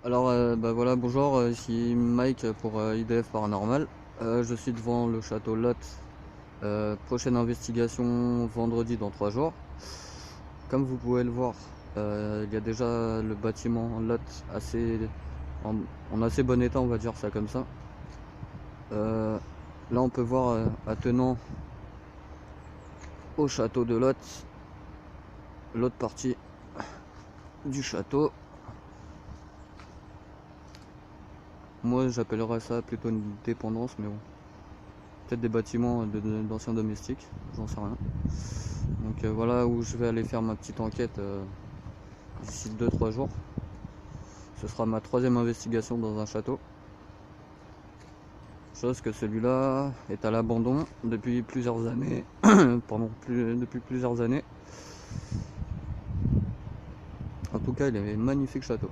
Alors voilà, bonjour, ici Mike pour IDF Paranormal. Je suis devant le château Lot. Prochaine investigation vendredi dans 3 jours. Comme vous pouvez le voir, il y a déjà le bâtiment Lot en, en assez bon état, on va dire ça comme ça. Là on peut voir attenant au château de Lot, l'autre partie du château. Moi j'appellerais ça plutôt une dépendance, mais bon. Peut-être des bâtiments d'anciens domestiques, j'en sais rien. Donc voilà où je vais aller faire ma petite enquête d'ici 2-3 jours. Ce sera ma 3e investigation dans un château. Chose que celui-là est à l'abandon depuis plusieurs années. Depuis plusieurs années. En tout cas, il est un magnifique château.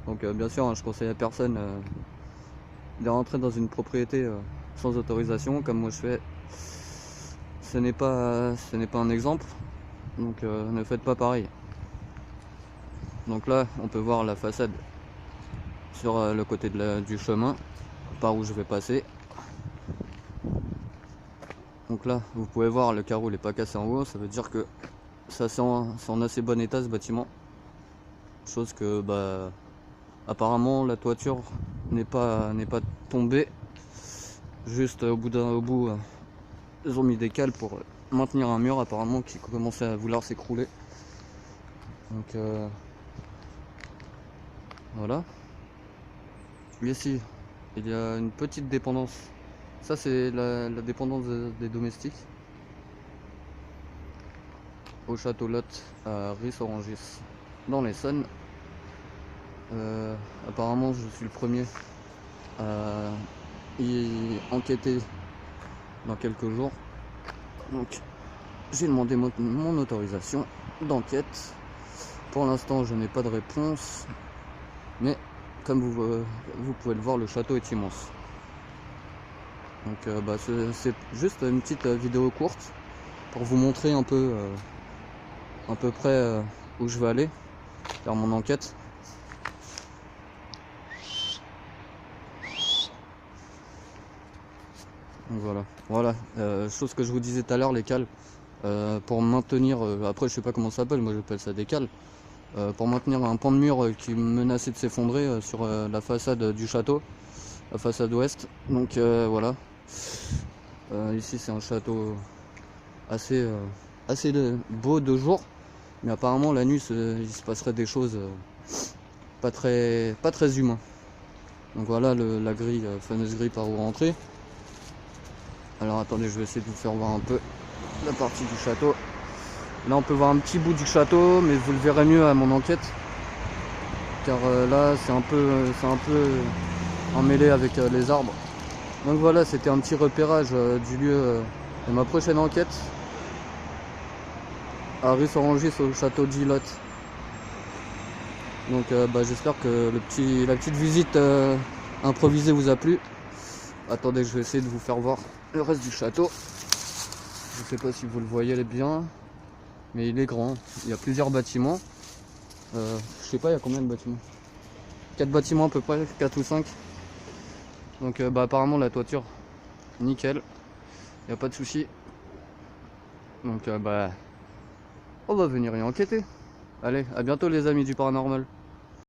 Donc bien sûr, hein, je conseille à personne de rentrer dans une propriété sans autorisation, comme moi je fais. Ce n'est pas un exemple, donc ne faites pas pareil. Donc là, on peut voir la façade sur le côté du chemin par où je vais passer. Donc là, vous pouvez voir, le carreau n'est pas cassé en haut, ça veut dire que ça c'est en assez bon état ce bâtiment. Chose que apparemment la toiture n'est pas tombée. Juste au bout, ils ont mis des cales pour maintenir un mur apparemment qui commençait à vouloir s'écrouler. Donc voilà. Ici, il y a une petite dépendance. Ça c'est la dépendance des domestiques. Au château Lot à Ris-Orangis dans l'Essonne. Apparemment je suis le premier à y enquêter dans quelques jours. Donc j'ai demandé mon autorisation d'enquête. Pour l'instant je n'ai pas de réponse. Mais comme vous pouvez le voir, le château est immense. Donc c'est juste une petite vidéo courte pour vous montrer un peu à peu près où je vais aller faire mon enquête. Donc voilà. Chose que je vous disais tout à l'heure, les cales pour maintenir, après je sais pas comment ça s'appelle, moi j'appelle ça des cales, pour maintenir un pan de mur qui menaçait de s'effondrer sur la façade du château, la façade ouest. Donc voilà. Ici c'est un château assez beau de jour, mais apparemment la nuit il se passerait des choses pas très humains. Donc voilà la grille, fameuse grille par où rentrer. Alors attendez, je vais essayer de vous faire voir un peu la partie du château. Là on peut voir un petit bout du château, mais vous le verrez mieux à mon enquête, car là c'est un peu emmêlé avec les arbres. Donc voilà, c'était un petit repérage du lieu de ma prochaine enquête à Ris-Orangis au château de Lot. Donc j'espère que la petite visite improvisée vous a plu. Attendez, je vais essayer de vous faire voir le reste du château. Je sais pas si vous le voyez bien, mais il est grand. Il y a plusieurs bâtiments. Je sais pas, il y a combien de bâtiments? 4 bâtiments à peu près, 4 ou 5. Donc apparemment la toiture, nickel. Il n'y a pas de souci. Donc on va venir y enquêter. Allez, à bientôt les amis du paranormal.